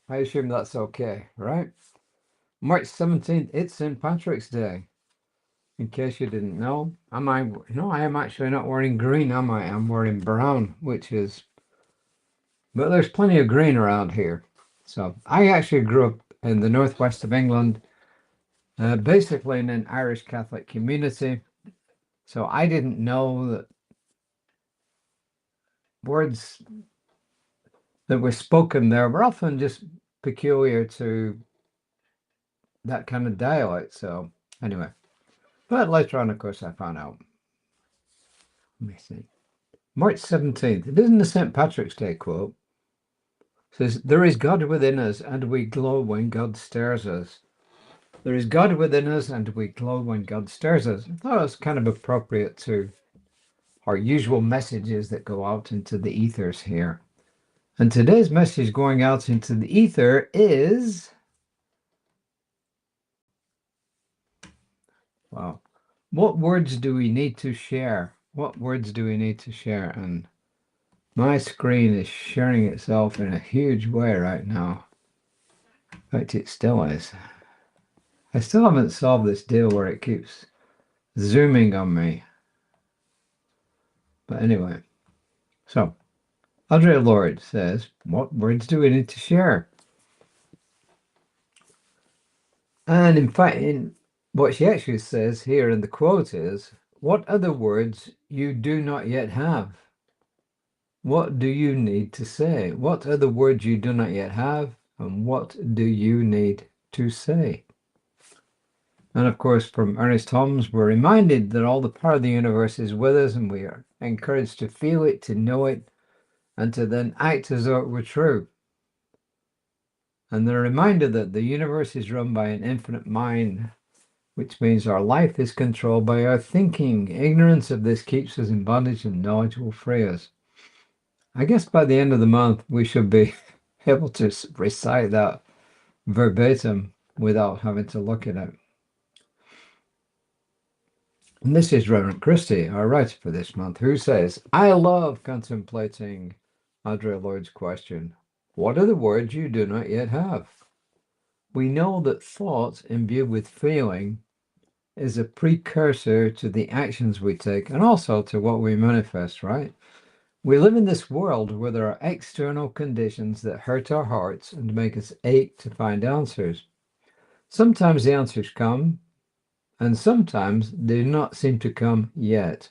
I assume that's okay, right? March 17th, it's St. Patrick's Day. In case you didn't know, I am actually not wearing green, am I? I'm wearing brown, but there's plenty of green around here. So I actually grew up in the northwest of England, basically in an Irish Catholic community. So I didn't know that words that were spoken there were often just peculiar to that kind of dialect. So anyway, but later on, of course, I found out. Let me see. March 17th. It isn't a St. Patrick's Day quote. It says, there is God within us and we glow when God stares us. There is God within us and we glow when God stares us. I thought it was kind of appropriate to our usual messages that go out into the ethers here. And today's message going out into the ether is, wow, what words do we need to share? What words do we need to share? And my screen is sharing itself in a huge way right now. In fact, it still is. I still haven't solved this deal where it keeps zooming on me. But anyway, so Audre Lorde says, what words do we need to share? And in fact, what she actually says here in the quote is, what other words you do not yet have? What do you need to say? What other words you do not yet have? And what do you need to say? And of course, from Ernest Holmes, we're reminded that all the power of the universe is with us, and we are encouraged to feel it, to know it, and to then act as though it were true. And the reminder that the universe is run by an infinite mind, which means our life is controlled by our thinking. Ignorance of this keeps us in bondage, and knowledge will free us. I guess by the end of the month, we should be able to recite that verbatim without having to look at it. And this is Reverend Christie, our writer for this month, who says, I love contemplating Audre Lorde's question, what are the words you do not yet have? We know that thought imbued with feeling is a precursor to the actions we take and also to what we manifest, right? We live in this world where there are external conditions that hurt our hearts and make us ache to find answers. Sometimes the answers come, and sometimes they do not seem to come yet.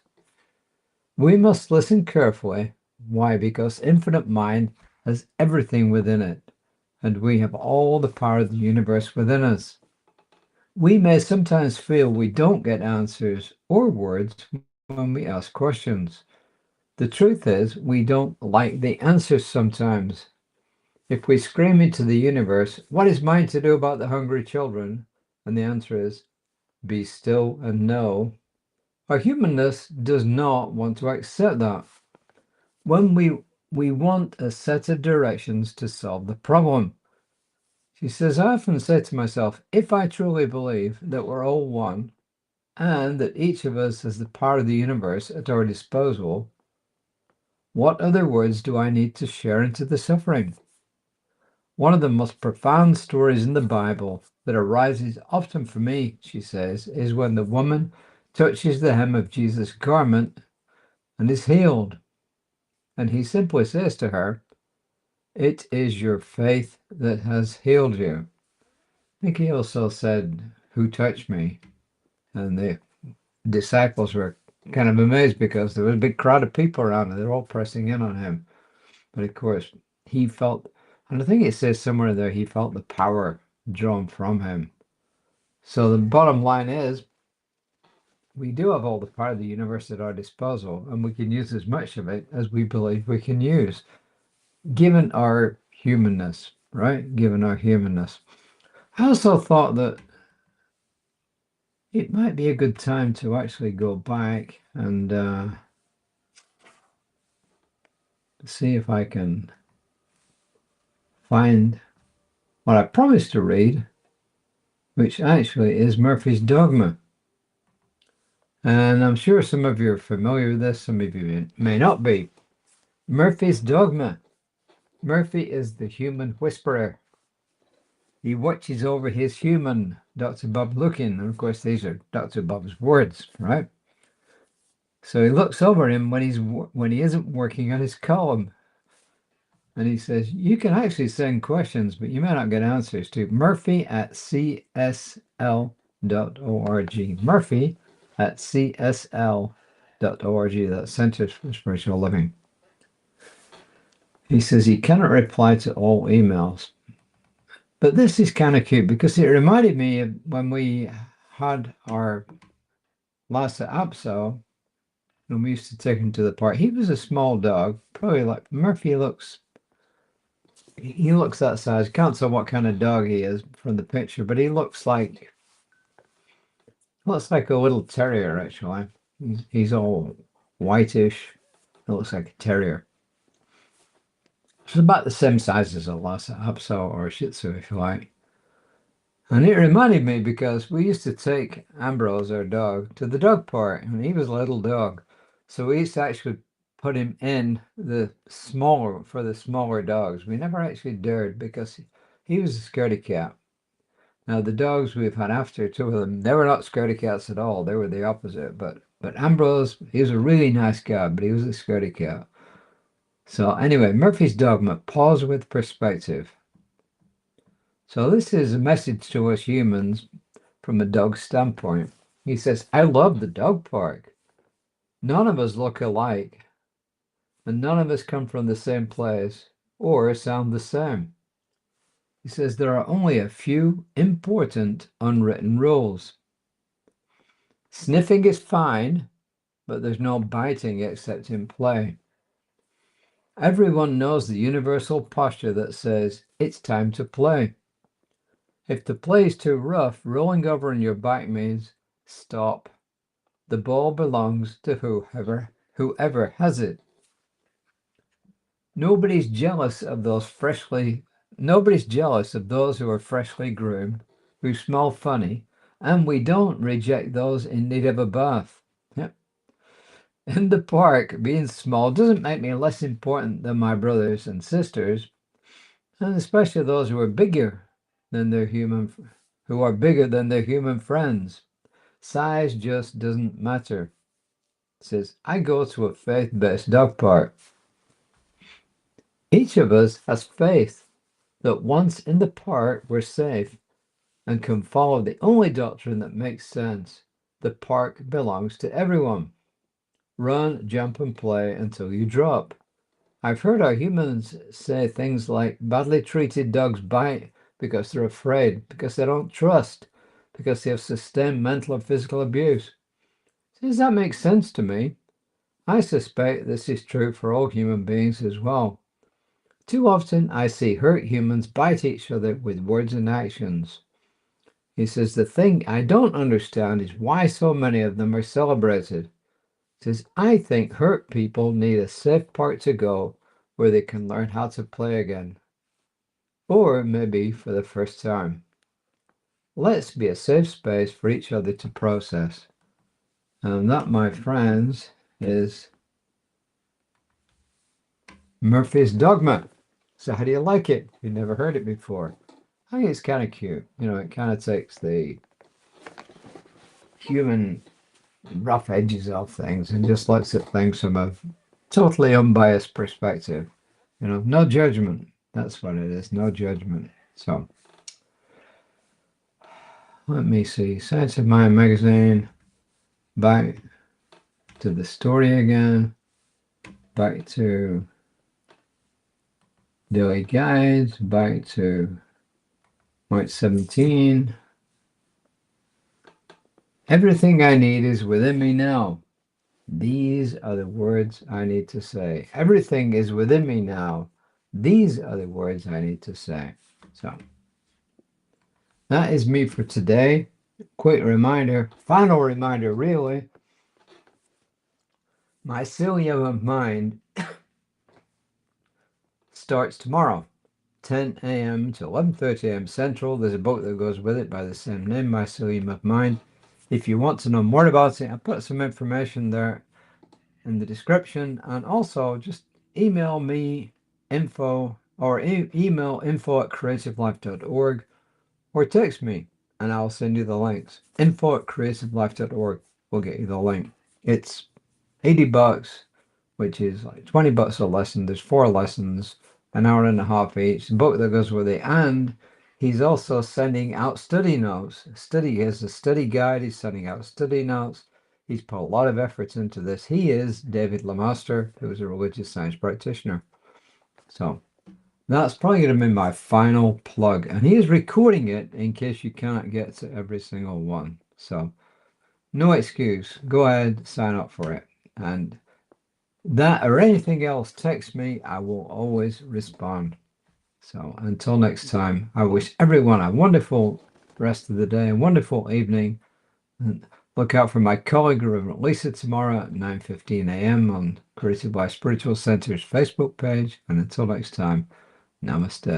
We must listen carefully. Why? Because infinite mind has everything within it, and we have all the power of the universe within us. We may sometimes feel we don't get answers or words when we ask questions. The truth is, we don't like the answers sometimes. If we scream into the universe, what is mine to do about the hungry children? And the answer is, be still and know. Our humanness does not want to accept that. When we want a set of directions to solve the problem. She says, I often say to myself, if I truly believe that we're all one and that each of us has the power of the universe at our disposal, what other words do I need to share into the suffering? One of the most profound stories in the Bible that arises often for me, she says, is when the woman touches the hem of Jesus' garment and is healed. And he simply says to her, it is your faith that has healed you. I think he also said, who touched me? And the disciples were kind of amazed because there was a big crowd of people around and they're all pressing in on him. But of course, he felt, and I think it says somewhere there, he felt the power drawn from him. So the bottom line is, we do have all the power of the universe at our disposal, and we can use as much of it as we believe we can use, given our humanness, right? Given our humanness. I also thought that it might be a good time to actually go back and see if I can find what I promised to read, which actually is Murphy's Dogma. And I'm sure some of you are familiar with this, some of you may not be. Murphy's Dogma. Murphy is the human whisperer. He watches over his human, Dr. Bob looking. And of course, these are Dr. Bob's words, right? So he looks over him when he isn't working on his column. And he says, you can actually send questions, but you may not get answers to Murphy@csl.org. Murphy@csl.org. That's Centers for Spiritual Living. He says he cannot reply to all emails. But this is kind of cute because it reminded me of when we had our Lhasa Apso, and we used to take him to the park. He was a small dog, probably like Murphy looks. He looks that size. Can't tell what kind of dog he is from the picture, but he looks like a little terrier actually. He's all whitish. It looks like a terrier. It's about the same size as a Lhasa Apso or a Shih Tzu, if you like. And it reminded me because we used to take Ambrose, our dog, to the dog park, and he was a little dog. So we used to actually put him in the smaller dogs. We never actually dared because he was a scaredy cat. Now the dogs we've had after, two of them, they were not scaredy cats at all. They were the opposite. But Ambrose, he was a really nice guy, but he was a scaredy cat. So anyway, Murphy's Dogma, pause with perspective. So this is a message to us humans from a dog standpoint. He says, I love the dog park. None of us look alike, and none of us come from the same place or sound the same. He says there are only a few important unwritten rules. Sniffing is fine, but there's no biting except in play. Everyone knows the universal posture that says, it's time to play. If the play is too rough, rolling over on your back means stop. The ball belongs to whoever has it. Nobody's jealous of those who are freshly groomed, who smell funny, and we don't reject those in need of a bath. Yep. In the park, being small doesn't make me less important than my brothers and sisters, and especially those who are bigger than their human friends. Size just doesn't matter. It says, I go to a faith-based dog park. Each of us has faith that once in the park we're safe and can follow the only doctrine that makes sense. The park belongs to everyone. Run, jump, and play until you drop. I've heard our humans say things like badly treated dogs bite because they're afraid, because they don't trust, because they have sustained mental or physical abuse. Does that make sense to me? I suspect this is true for all human beings as well. Too often I see hurt humans bite each other with words and actions. He says, the thing I don't understand is why so many of them are celebrated. He says, I think hurt people need a safe park to go where they can learn how to play again. Or maybe for the first time. Let's be a safe space for each other to process. And that, my friends, is Murphy's Dogma. So how do you like it? You've never heard it before. I think it's kind of cute. You know, it kind of takes the human rough edges of things and just looks at things from a totally unbiased perspective. You know, no judgment. That's what it is. No judgment. So, let me see. Science of Mind magazine. Back to the story again. Back to daily guides. Back to March 17. Everything I need is within me now. These are the words I need to say. Everything is within me now. These are the words I need to say. So, that is me for today. Quick reminder, final reminder really. Mycelium of Mind starts tomorrow, 10 a.m. to 11:30 a.m. Central. There's a book that goes with it by the same name, Mycelium of Mind. If you want to know more about it, I put some information there in the description, and also just email me email info@creativelife.org, or text me and I'll send you the links. info@creativelife.org will get you the link. It's $80, which is like $20 a lesson. There's 4 lessons, an hour and a half each. The book that goes with it, and he's also sending out study notes. He has a study guide. He's sending out study notes. He's put a lot of efforts into this. He is David Lemaster, who is a religious science practitioner. So that's probably going to be my final plug. And he is recording it in case you cannot get to every single one. So no excuse. Go ahead, sign up for it. And that or anything else, text me. I will always respond. So until next time, I wish everyone a wonderful rest of the day, a wonderful evening. And look out for my colleague, Reverend Lisa, tomorrow at 9:15 a.m. on Creative Life Spiritual Center's Facebook page. And until next time, namaste.